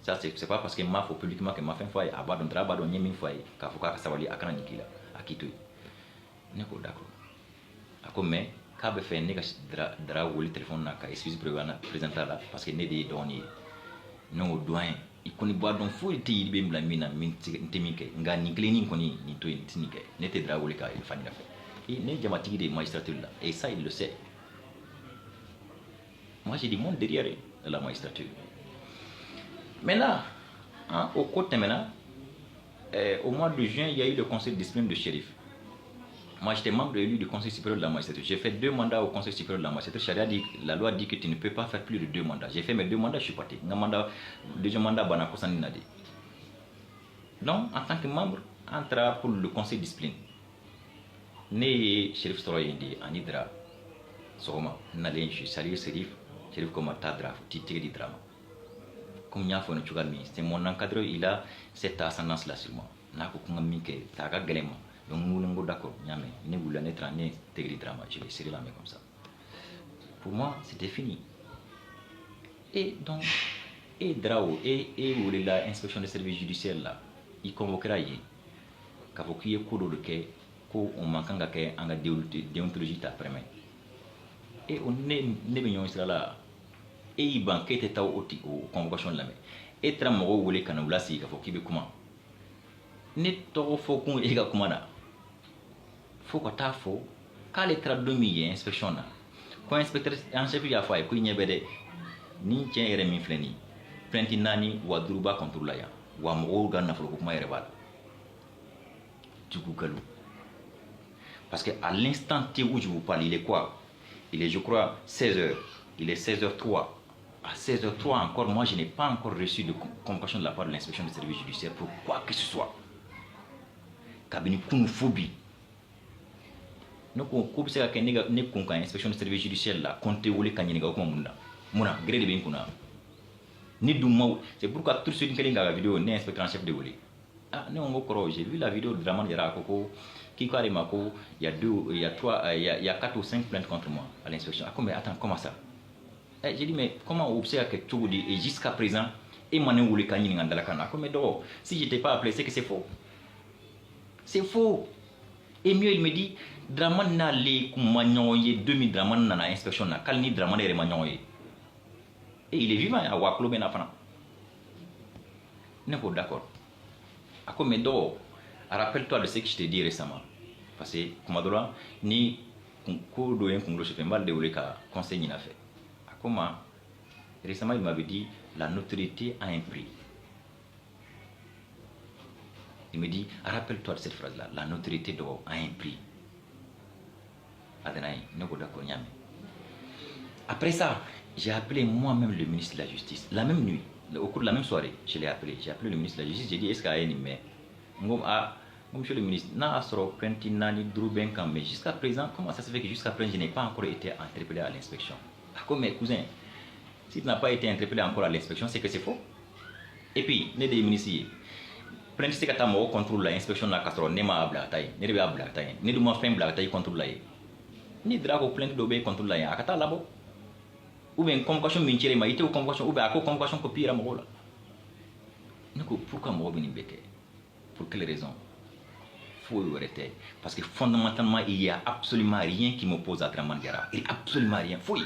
Ça, c'est pas parce que m'a fait publiquement que m'a fait foyer, abadon draba don yemi foyer, ka fuka savali akana nikila, akito. Neko d'accord. Ako mais ka be fait nega dra woli téléphone na ka excuse présenter là parce que ne de doni non doyen ikoni bois don fo te yibe mbla mina min temike nga ni cleaning koni ni to tinike ne te dra woli ka il fani la fait. Et ne jamatigi de magistrature là et ça il le sait. Moi j'ai du monde derrière la magistrature. Maintenant, hein, au côté maintenant, au mois de juin, il y a eu le conseil de discipline de shérif. Moi, j'étais membre élu du conseil supérieur de la magistrature. J'ai fait 2 mandats au conseil supérieur de la magistrature. La loi dit que tu ne peux pas faire plus de 2 mandats. J'ai fait mes 2 mandats, je suis parti. Deuxième mandat, Banako Saninadi. Donc, en tant que membre, entra pour le conseil de discipline. Né shérif Soroyendi, en Hydra, Soroma, Nalé, je salue shérif, shérif Komata Draf, Titi di drama. Comme c'est mon encadreur, il a cette ascendance-là sur moi. Donc, nous d'accord, je vais serrer la main comme ça. Pour moi, c'était fini. Et donc, et Drao, et l'inspection des services judiciaires là, il convoquera y quand il y a de quai, qu'on manque en déontologie après. Et on est là. Et il banquette est au convocation de la main. Et Tramoro voulait qu'on a si il faut qu'il y ait comment. N'est pas faux qu'on ait comment là. Faut que tu faux. Quand les traduits inspection là. Quand inspecteur en chef y a fait, qu'il n'y a pas de ni tient et remis fleni. Plenti nani ou adruba contrôle là. Ou amoro gana faut comment y reval. Du coup galou. Parce que à l'instant où je vous parle, il est quoi? Il est je crois 16h. Il est 16h03. À 16h03 encore, moi je n'ai pas encore reçu de convocation de la part de l'inspection des services judiciaires pour quoi que ce soit. Cabinet Kounophobie. Nous avons dit que nous l'inspection des services judiciaires là, comptez où les canyens comme Munda. Mona, gré de bien qu'on a. Ni d'où c'est pourquoi tout ce qui est dans la vidéo n'est inspecteur en chef de Woli. Ah, non, j'ai vu la vidéo de Draman Yarakoko, qui carrément, il y a 4 ou 5 plaintes contre moi à l'inspection. Ah, mais attends, comment ça? J'ai dit, mais comment observer que tout dit et jusqu'à présent, et moi, nous voulons gagner dans la canne. Mais si je n'étais pas appelé, c'est que c'est faux. C'est faux. Et mieux, il me dit, Draman n'a les kumagnoye 2000 Draman n'a inspection n'a calni Draman et remagnoye. Et il est vivant à Waklo Benafana. N'est pas d'accord. Mais rappelle-toi de ce que je t'ai dit récemment. Parce que, comme ni cours de un je fais mal de conseil n'a fait. Comment récemment il m'avait dit la notoriété a un prix. Il me dit rappelle-toi de cette phrase là, la notoriété a un prix. Après ça, j'ai appelé moi-même le ministre de la Justice la même nuit, au cours de la même soirée, je l'ai appelé. J'ai appelé le ministre de la Justice, j'ai dit est-ce qu'il y a un email? Monsieur le ministre, mais jusqu'à présent, comment ça se fait que jusqu'à présent je n'ai pas encore été interpellé à l'inspection? Comme mes cousins, si tu n'as pas été interpellé encore à l'inspection, c'est que c'est faux. Et puis, les des ministres, prenez ce que tu as au contrôle l'inspection de la casserole, n'est pas à blataille, n'est pas à blataille, n'est pas à faire blataille contrôle là. Ni drago plainte d'obéir contrôle là, à Kata labo. Ou bien convocation mintière, mais il était au convocation, ou bien à convocation copie à Mogola. Pourquoi Mogo Benibeke? Pour quelle raison? Faut arrêter. Parce que fondamentalement, il n'y a absolument rien qui m'oppose à Draman Diara. Il n'y a absolument rien. Fouille.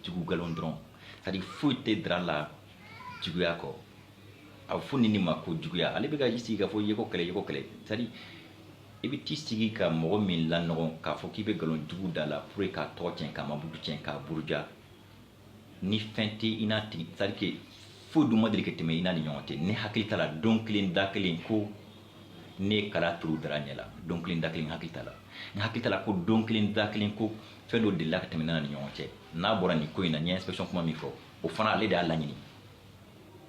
Du Google Londron. C'est-à-dire, fouille tes draps là. Du Guyako. A fou ni mako du Guya. Allez, béga, ici, il faut y aller. C'est-à-dire, et puis, tu sais que mon min l'anneron, car faut qu'il y ait galon du Goudala pour qu'à tortien, qu'à Maboutien, qu'à Bourja. Ni fente inati. C'est-à-dire que, faut du mode que tu m'as inanimonté. Ni hakiltala, donc l'indakilin ko. Ne kala turu dranyela donc lin daklin hakitala ni hakitala ko donc lin daklin ko felo de la temena ni nyonche na bora ni ko ina ni inspection kuma mi fo o fana le da la nyini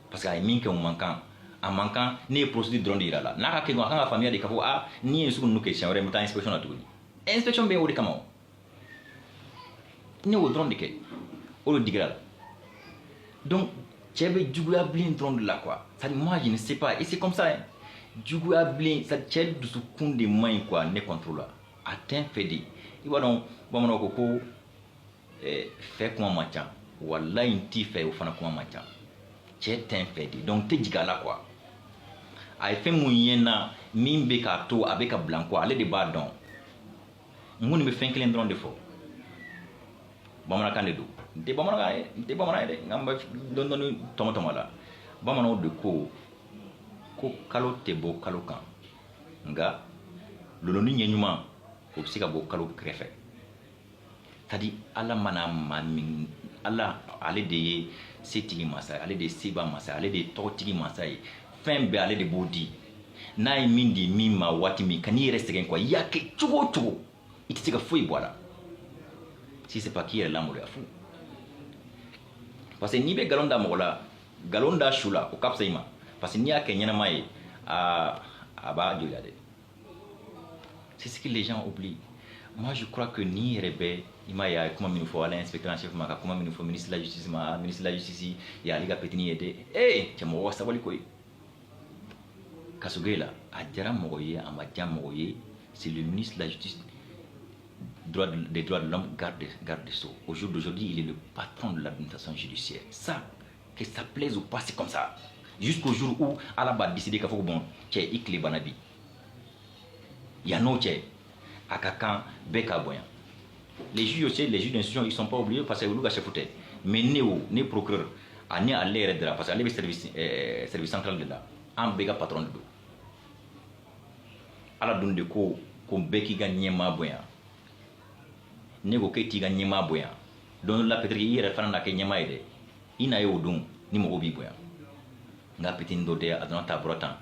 parce que ay min ke on manquant en manquant ni procédure drone ira la na ka ke ngaka famille de kafo a ni su nu ke chambre muta inspection na tuni inspection be o de kama ni o drone de ke o digra donc chebe djugula blin drone de la quoi ça moi je ne sais pas et c'est comme ça hein. Du coup, ça tient de ce coup de main quoi, ne contrôle. Atteint fait dit. Il va donc, bon, fait comme un matin. Wallah, une tif fait au fana comme un matin. cɛ tɛ n fɛ de donc tɛ jigin a la quoi a ye fɛn mun ye n na min bɛ k'a to a bɛ ka bila n kɔ ale de b'a dɔn n kɔni bɛ fɛn kelen dɔrɔn de fɔ bamanankan de don n tɛ bamanankan ye n tɛ bamanan ye dɛ nka n bɛ dɔɔni tɔmɔ la bamananw de ko kalo tɛ bɔ kalo kan nka loloni ɲɛ ɲuman o bɛ se ka bɔ kalo kɛrɛfɛ c'est à dire ala mana maa min ala ale de ye setigi masa ye ale de ye seba masa ye ale de ye tɔgɔtigi masa ye fɛn bɛɛ ale de b'o di n'a ye min di min ma waati min ka n'i yɛrɛ sɛgɛn quoi i y'a kɛ cogo o cogo i tɛ se ka foyi bɔ a la si c'est pas k'i yɛrɛ lamaloya fu parce que n'i bɛ nkalon da mɔgɔ la nkalon da su la o ka fisa i ma parce que n'i y'a kɛ ɲɛnama ye a b'a joliya dɛ c'est ce que les gens oublient moi je crois que n'i yɛrɛ bɛ i m'a ye a ye kuma min fɔ ala inspecteur en chef ma ka kuma min fɔ ministre de la justice ma ministre de la justice y'ale ka petini ye dɛ cɛ mɔgɔ ka sabali koyi Kassogo la a diyara mɔgɔ ye a ma diya mɔgɔ ye c'est le ministre de la justice des droits de l'homme garde des sceaux au jour d'aujourd'hui il est le patron de l'administration judiciaire ça que ça plaise ou pas c'est comme ça jusqu'au jour où ala b'a décider k'a fɔ bon cɛ i tile banna bi yan'o cɛ a ka kan bɛɛ ka bonya les juges aussi les juges d'instruction ils sont pas oubliés parce que olu ka chef tɛ mais ne procureur ani ale yɛrɛ de la parce que ale bɛ service central de la an bɛɛ ka patron de don ala dun de ko bɛɛ k'i ka ɲɛmaa bonya ne ko k'e t'i ka ɲɛmaa bonya don dɔ la peut-être i yɛrɛ fana na kɛ ɲɛmaa ye dɛ i na ye o don ni mɔgɔw b'i bonya nka petini dɔ tɛ a dɔrɔn ta bɔra tan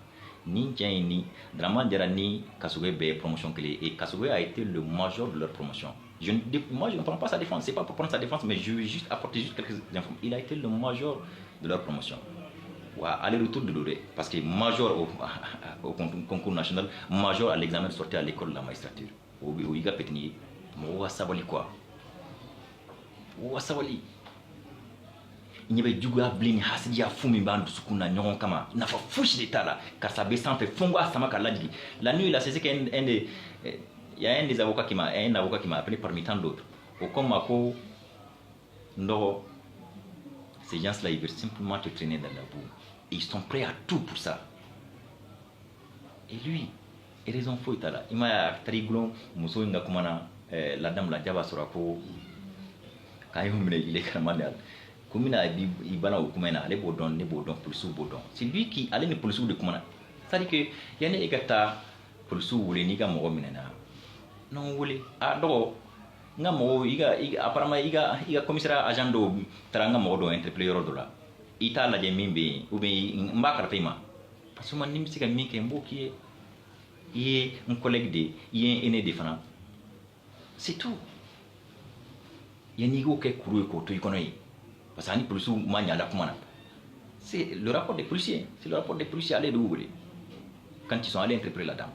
ni cɛ in ni Dramane Diarra ni Kassogo bɛɛ ye promotion kelen et Kassogo a été le major de leur promotion moi je ne prends pas sa défense c'est pas pour prendre sa défense mais je veux juste apporter juste quelques informations il a été le major de leur promotion wa aller-retour de l'orée parce que major au concours national major à l'examen de sortie à l'école de la magistrature o yiga petini mɔgɔ ka sabali quoi mɔgɔ ka sabali ɲɛ bɛ juguya bilen ni hasidiya fu min b'an dusukun na ɲɔgɔn kama nafa fosi de t'a la karisa bɛ sanfɛ fo n k'a sama ka lajigi la nuit là c'est qu'un des il y a un des avocats qui m'a appelé parmi tant d'autres au comme ko ndɔgɔ ces gens-là ils veulent simplement te traîner dans la boue et ils sont prêts à tout pour ça et lui raison foyi t'a la i m'a ye a taara i gulon muso in ka kuma na la dame la jaba sɔrɔ ko k'a ye minɛ il est carrément de ko mina i bana o kuma in na ale b'o dɔn ne b'o dɔn polisiw b'o dɔn c'est lui qui ale ni polisiw de kuma na c'est-à-dire que yanni e ka taa polisiw wele n'i ka mɔgɔ minɛna non wele a dɔgɔ n ka mɔgɔw apparemment i ka commissariat agent dɔw taara n ka mɔgɔ dɔw interpeller yɔrɔ dɔ la i t'a lajɛ min bɛ yen ou bien n b'a kalifa i ma parce que ni n bɛ se ka min kɛ n b'o k'i ye i ye n collègue de i ye n aîné de fana c'est tout yanni i k'o kɛ kuru ye k'o to i kɔnɔ ye parce que ani policiers ma ɲala kuma na c'est le rapport des policiers ale de y'u wele quand ils sont allés interpeller la dame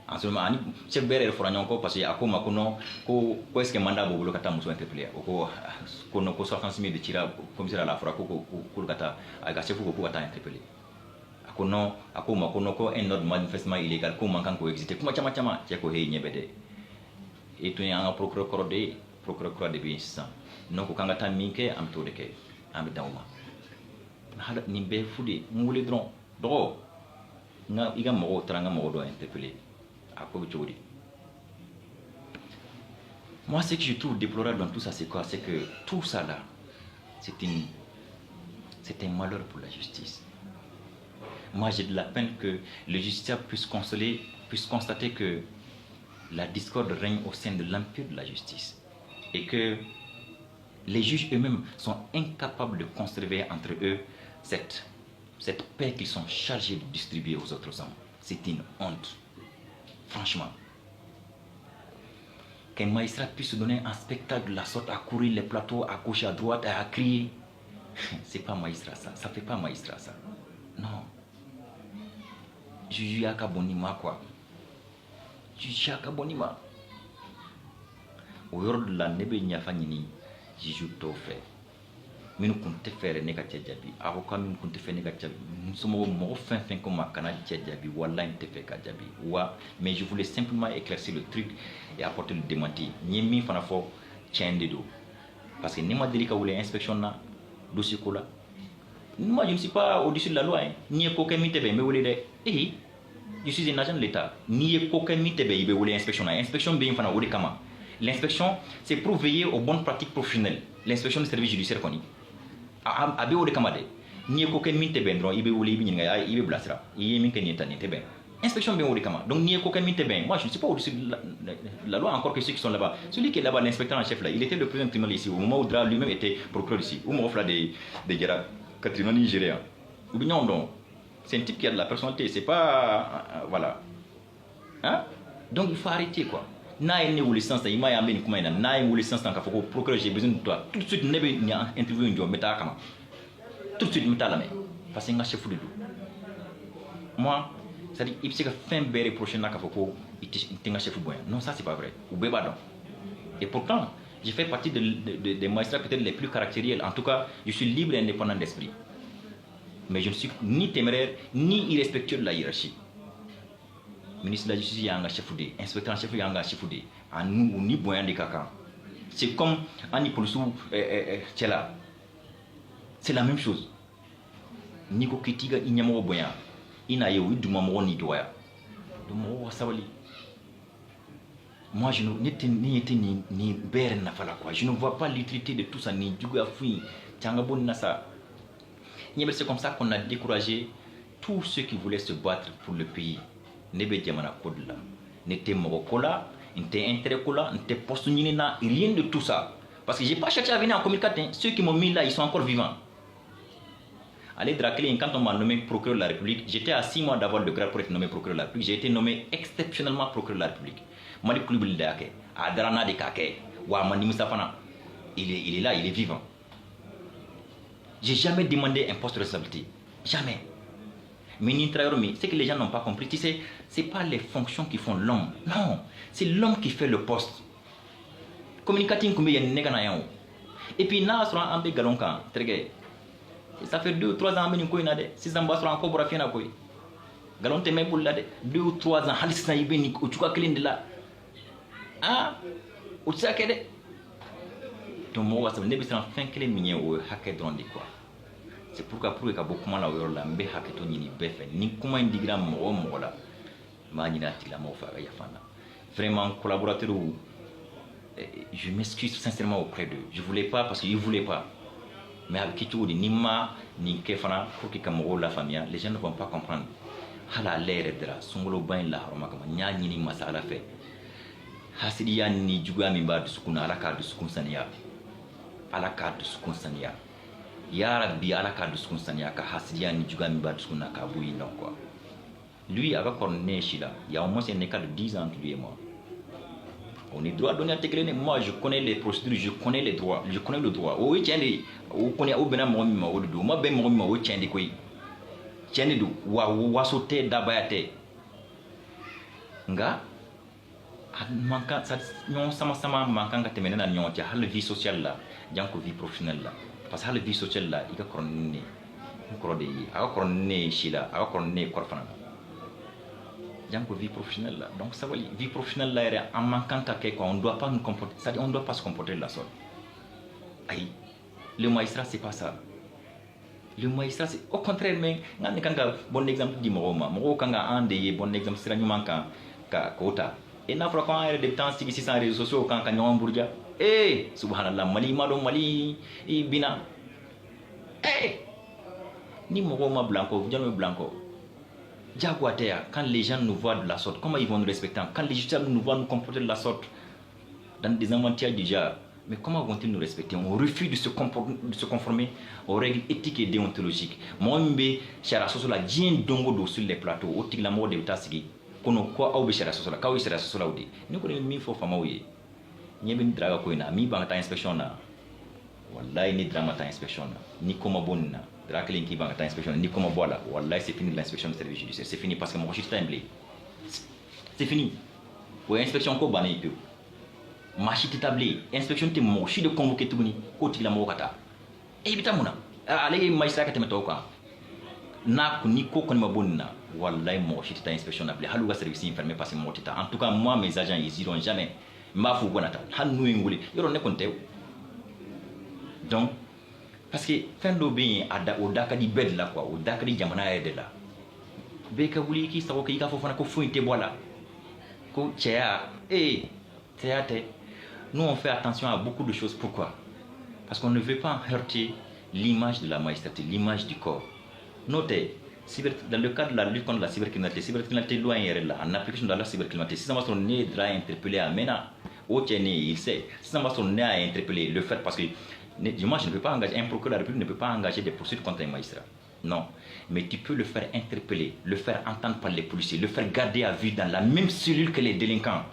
en ce moment ani chef bɛɛ yɛrɛ fɔra ɲɔgɔn kɔ parce que a ko ma ko non ko est-ce que mandat b'o bolo ka taa muso interpeller o ko non ko 60 000 de cira commissaire la fɔra ko ka taa a ka chef ko ka taa interpeller a ko non a ko ma ko non ko un ordre manifestement illégal ko man kan k'o exécuter kuma caman cɛ ko he ɲɛ bɛ dɛ e tun ye an ka procureur kɔrɔ de ye procureur kura de bɛ yen sisan n'o ko k'an ka taa min kɛ an bɛ t'o de kɛ an bɛ dan o ma nin bɛɛ fu de n wele dɔrɔn dɔgɔ i ka mɔgɔw taara n ka mɔgɔ dɔ interpeller a ko bɛ cogo di moi ce que je trouve déplorable dans tout ça c'est quoi c'est que tout ça là c'est un malheur pour la justice moi j'ai de la peine que le justiciable puisse constater que la discorde règne au sein de l'empire de la justice et que les juges eux-mêmes sont incapables de conserver entre eux cette paix qu'ils sont chargés de distribuer aux autres hommes. C'est une honte. Franchement. Qu'un magistrat puisse se donner un spectacle de la sorte à courir les plateaux à gauche à droite et à crier. C'est pas magistrat ça. Ça fait pas magistrat ça. Non. Juge Yaka Bonima quoi. Juge Yaka Bonima. Au yɔrɔ de la ne bɛ ɲafa ɲini juge t'o fɛ minnu kun tɛ fɛ yɛrɛ ne ka cɛ jaabi avocat minnu kun tɛ fɛ ne ka cɛ somɔgɔw mɔgɔ fɛn fɛn ko ma kana cɛ jaabi walahi n tɛ fɛ ka jaabi wa mais je voulais simplement éclaircir le truc et apporter le démenti n ye min fana fɔ tiɲɛ de don parce que ne ma deli ka wele inspection na dossier ko la Moi, je ne suis pas au-dessus de la loi. Ni aucun mythe, mais vous voulez. Je suis un agent de l'État. Ni aucun mythe, mais vous voulez inspection. L'inspection, bien, enfin, vous comment. L'inspection, c'est pour veiller aux bonnes pratiques professionnelles. L'inspection du service judiciaire, qu'on y. Abe vous kamade. Ni aucun mythe, ben, il be voulu bien, il be blasra. Il est minke nieta niete ben. Inspection, bien, vous comment. Donc, ni aucun mythe, ben. Moi, je ne suis pas au-dessus de la loi, encore que ceux qui sont là-bas. Celui qui est là-bas, l'inspecteur en chef, là, il était le président tribunal ici. Au moment où Dra lui-même était procureur ici. Où m'offre des guerres. Tribunal nigérien. Ou bien non, c'est un type qui a de la personnalité, c'est pas voilà. Hein? Donc il faut arrêter quoi. N'a une licence, il m'a amené comment il n'a une licence tant qu'il faut procureur j'ai besoin de toi. Tout de suite ne vais pas interviewer un job mais comment. Tout de suite mettre la main. Parce que c'est un chef de dos. Moi, ça dit il sait que fin béré prochain là qu'il faut il est un chef de bois. Non ça c'est pas vrai. Ou béba donc. Et pourtant je fais partie des magistrats peut-être les plus caractériels. En tout cas, je suis libre et indépendant d'esprit. Mais je ne suis ni téméraire, ni irrespectueux de la hiérarchie. Ministre de la Justice, il y a un chef de inspecteur en chef, il y a un chef de à nous, ni boyan de caca. C'est comme Annie Polsou, Tchela. C'est la même chose. Niko Kitiga, il n'y a pas de boyan. Il n'y a pas de maman ni doya. Moi, je n'étais ni berne na fala quoi. Je ne vois pas l'utilité de tout ça, ni du gafoui, tiangabon nasa. C'est comme ça qu'on a découragé tous ceux qui voulaient se battre pour le pays. Nebe Djamana Kodla. N'était Morokola, n'était Interekola, n'était Postunina, rien de tout ça. Parce que je n'ai pas cherché à venir en communication. Ceux qui m'ont mis là, ils sont encore vivants. Allez, Drakelin, quand on m'a nommé procureur de la République, j'étais à 6 mois d'avoir le grade pour être nommé procureur de la République. J'ai été nommé exceptionnellement procureur de la République. Malik Koulibaly Dake, Adrana de Kake, Ouamani Moussafana. Il est là, il est vivant. J'ai jamais demandé un poste de responsabilité. Jamais. Mais ce que les gens n'ont pas compris, tu sais, ce n'est pas les fonctions qui font l'homme. Non, c'est l'homme qui fait le poste. Communicating comme il y a une négana. Et puis, là, sur un peu galonka, ça fait 2 ou 3 ans que nous avons 6 ans que nous avons encore fait. Galon te même pour 2 ou 3 ans, halis na ibeni, ou tu as clean de là. Ah, ou tu sais que donc moi ça ne veut pas faire que les miniers ou hacker dans des quoi. C'est pourquoi pour que beaucoup mal à la mbe hacker to ni befe ni comment indigram mo la manina tila mo fa ya fana. Vraiment collaborateur je m'excuse sincèrement auprès d'eux. Je voulais pas parce qu'ils voulaient pas. Mais avec qui tu dis ni ma ni kefana pour que kamoro la famille les gens ne vont pas comprendre. Hala l'air de la songolo bain la haroma kama nya ni masala fait. Hasidiya ni juga mi ba de sukuna alaka de sukun saniya. Alaka de sukun saniya. Ya Rabbi alaka de sukun saniya ka hasidiya ni juga mi ba de sukuna ka bouyi non quoi. Lui avec corné Chila, il y a au moins un écart de 10 ans entre lui et moi. On est droit donné à Teklene, moi je connais les procédures, je connais les droits, je connais le droit. Oui, tiens, on connaît au Bena Momi Mao de moi ben Momi Mao tiens de quoi. Tiens de wa sauter d'abayate. Nga manquant ça non sama manquant ka temena na nyon tia hal vie sociale là janko vie professionnelle là parce que hal vie sociale là ika korne korode yi aka korne Chila aka korne korfana janko vie professionnelle là donc ça va vie professionnelle là en manquant à quelque on doit pas nous comporter ça on doit pas se comporter de la sorte aïe le magistrat c'est pas ça le magistrat c'est au contraire mais ngane kanga bon exemple di mo kanga ande bon exemple sira nyuma ka kota et n'a pas quand il temps si 600 réseaux sociaux quand kanyon bourja eh subhanallah mali malo mali bina eh ni mo blanco diano blanco Diaguatea, quand les gens nous voient de la sorte, comment ils vont nous respecter? Quand les justiciables nous voient nous comporter de la sorte, dans des inventaires du genre, mais comment vont-ils nous respecter? On refuse de se conformer aux règles éthiques et déontologiques. Moi, je suis chara sosola, dien dongo sur les plateaux, au tigla mort de tasigi, kono quoi au chara sosola, kawi chara sosola odi. Nous connaissons mi fo fama ouye. N'y a pas de draga koina, mi bangata inspection na. Wallahi ni dramata inspection na, ni koma bonna. Drakelin qui va à l'inspection, ni comment voilà, voilà, c'est fini l'inspection du service judiciaire, c'est fini parce que mon registre est emblé. C'est fini. Pour l'inspection, quoi, bané, peu. Machine établie, inspection, t'es mon chi de convoquer tout le monde, côté la mokata. Et vite, mon allez, magistrat, que tu me toques. N'a ni quoi qu'on m'a bonne, voilà, mon chi de inspection appelé, halouga service infirmier parce que mon tita. En tout cas, moi, mes agents, ils iront jamais. Ma fou, bonata, hanou ingoli, ils n'ont pas compté. Donc, Parce que fin d'obé au Dakar di bed là quoi, au Dakar di jamana aide là. Beka wuli ki sago ki ka fofana ko fuite bola. Ko tchea théâtre. Nous on fait attention à beaucoup de choses. Pourquoi? Parce qu'on ne veut pas heurter l'image de la magistrature, l'image du corps. Notez, dans le cadre de la lutte contre la cybercriminalité loin là, en application de la cybercriminalité, si ça va son nez à interpeller à Mena, au Tchéné, il sait, si ça va son nez à interpeller, le fait parce que moi je ne peux pas engager, un procureur de la République ne peut pas engager des poursuites contre un magistrat. Non. Mais tu peux le faire interpeller, le faire entendre par les policiers, le faire garder à vue dans la même cellule que les délinquants.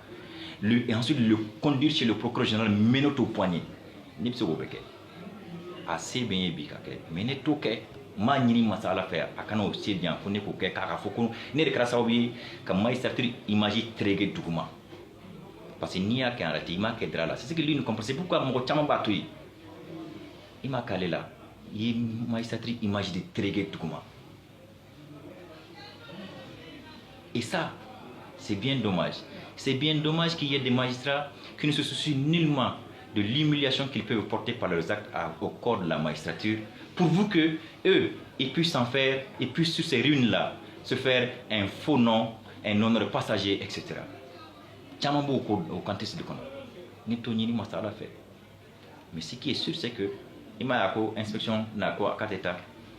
Et ensuite le conduire chez le procureur général, menotte au poignet. Nipso Beke. Assez bien bikake. Mais n'est ok. Ma nyini masala faire. Akano aussi bien. Qu'on est pour que Karafoko. N'est de Krasaobi. Comme magistrature imagine très document. Parce qu'il n'y a qu'un raté. Il m'a qu'à là. C'est ce que lui ne comprend. C'est pourquoi mon chama batui. Il m'a calé là. Il magistrature imagine très document. Et ça, c'est bien dommage. C'est bien dommage qu'il y ait des magistrats qui ne se soucient nullement de l'humiliation qu'ils peuvent porter par leurs actes au corps de la magistrature, pourvu que eux, ils puissent s'en faire, ils puissent sur ces ruines-là se faire un faux nom, un honneur passager, etc. Tchamambo au contexte de Kono. Ni Tony ni Masala fait. Mais ce qui est sûr, c'est que il m'a une inspection n'a quoi à 4 états.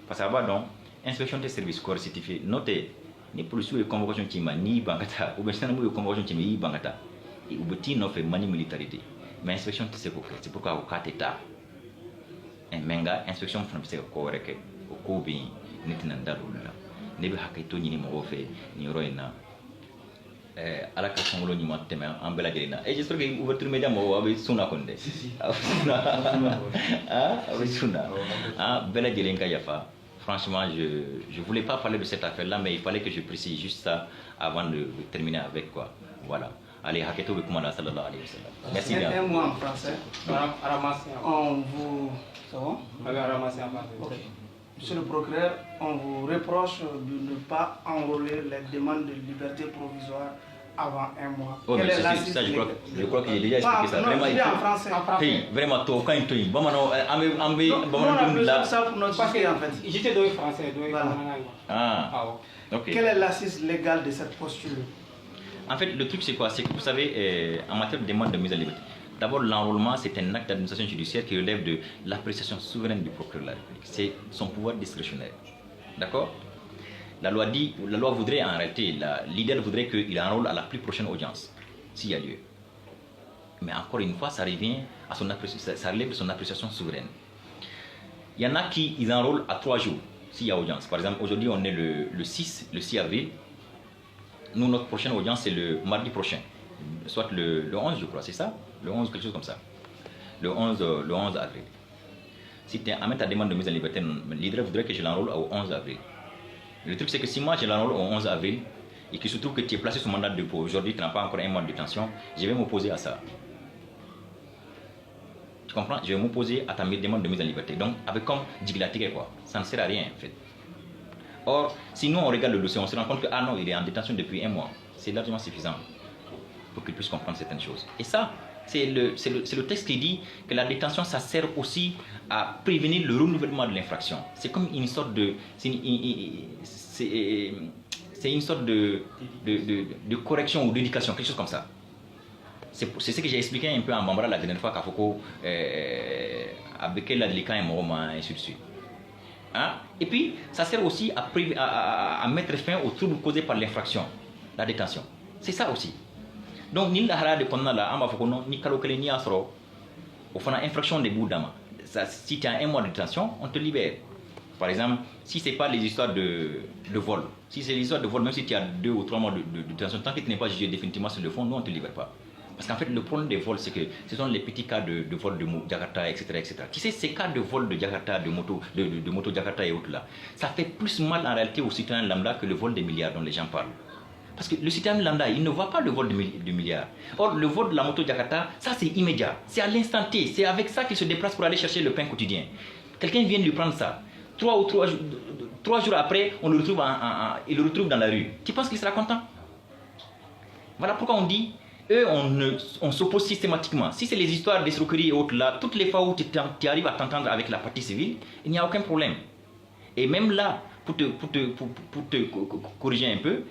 Parce que donc, inspection des services coercitifs, notez. Ni policiers de convocation tima ni bankata ou bien c'est de convocation tima ni bankata et ou petit non fait mani militarité mais inspection c'est quoi c'est pourquoi au 4 états un menga inspection français ko reke au ko bi nitina dalula ne bi hakaito ni mo fait ni roina ala ka songolo ni ma tema en bela gelina et j'espère que ouverture média mo avec suna konde avec suna bela gelinka yafa. Franchement, je ne voulais pas parler de cette affaire-là, mais il fallait que je précise juste ça avant de terminer avec quoi. Voilà. Allez, Haketo Bekoumana, sallallahu alayhi wa sallam. Merci bien. Un mot en français. On vous... C'est bon? Okay. Monsieur le procureur, on vous reproche de ne pas enrôler les demandes de liberté provisoire avant un mois. Oh, mais ça, je crois que j'ai déjà expliqué ça. Vraiment, il en français. Hey, vraiment, toi, quand il te dit, bon, non, ça pour notre sujet, en fait. J'étais dans le français. Ok. Quelle est l'assise légale de cette posture? En fait, le truc, c'est quoi? C'est que vous savez, en matière de demande de mise en liberté, d'abord, l'enrôlement, c'est un acte d'administration judiciaire qui relève de l'appréciation souveraine du procureur de la République. C'est son pouvoir discrétionnaire. D'accord? La loi voudrait en réalité, l'idéal voudrait qu'il enrôle à la plus prochaine audience, s'il y a lieu. Mais encore une fois, ça revient à son appréciation, ça relève de son appréciation souveraine. Il y en a qui ils enrôlent à 3 jours, s'il y a audience. Par exemple, aujourd'hui, on est le 6 avril. Nous, notre prochaine audience, c'est le mardi prochain. Soit le 11, je crois, c'est ça? Le 11, quelque chose comme ça. Le 11 avril. Si tu amènes ta demande de mise en liberté, l'idéal voudrait que je l'enrôle au 11 avril. Le truc, c'est que si moi je l'enrôle au 11 avril et qu'il se trouve que tu es placé sous mandat de dépôt, aujourd'hui tu n'as pas encore un mois de détention, je vais m'opposer à ça. Tu comprends? Je vais m'opposer à ta demande de mise en liberté. Donc, avec comme diglatiqué quoi, ça ne sert à rien en fait. Or, si nous on regarde le dossier, on se rend compte que ah non, il est en détention depuis un mois. C'est largement suffisant pour qu'il puisse comprendre certaines choses. Et ça, c'est le texte qui dit que la détention, ça sert aussi à prévenir le renouvellement de l'infraction. C'est comme une sorte de... C'est une sorte de correction ou d'éducation, quelque chose comme ça. C'est ce que j'ai expliqué un peu en Bambara la dernière fois qu'à Foucault, avec la délicat et Moroma, et ainsi de suite. Hein? Et puis, ça sert aussi à mettre fin aux troubles causés par l'infraction, la détention. C'est ça aussi. Donc, ni la hara de konna la amba fokono ni kalokele ni asro au fana infraction de boudama. Si tu as un mois de détention, on te libère. Par exemple, si c'est pas les histoires de vol, si c'est l'histoire de vol, même si tu as 2 ou 3 mois de détention, tant que tu n'es pas jugé définitivement sur le fond, nous on te libère pas. Parce qu'en fait, le problème des vols, c'est que ce sont les petits cas de vol de Jakarta, etc., etc. Tu sais, ces cas de vol de Jakarta, de moto Jakarta et autres là, ça fait plus mal en réalité aux citoyens lambda que le vol des milliards dont les gens parlent. Parce que le citoyen lambda, il ne voit pas le vol de milliards. Or, le vol de la moto Jakarta, ça c'est immédiat. C'est à l'instant T. C'est avec ça qu'il se déplace pour aller chercher le pain quotidien. Quelqu'un vient lui prendre ça. 3 jours après, on il le retrouve dans la rue. Tu penses qu'il sera content? Voilà pourquoi on dit eux, on s'oppose systématiquement. Si c'est les histoires d'escroquerie et autres là, toutes les fois où tu arrives à t'entendre avec la partie civile, il n'y a aucun problème. Et même là, pour te corriger un peu,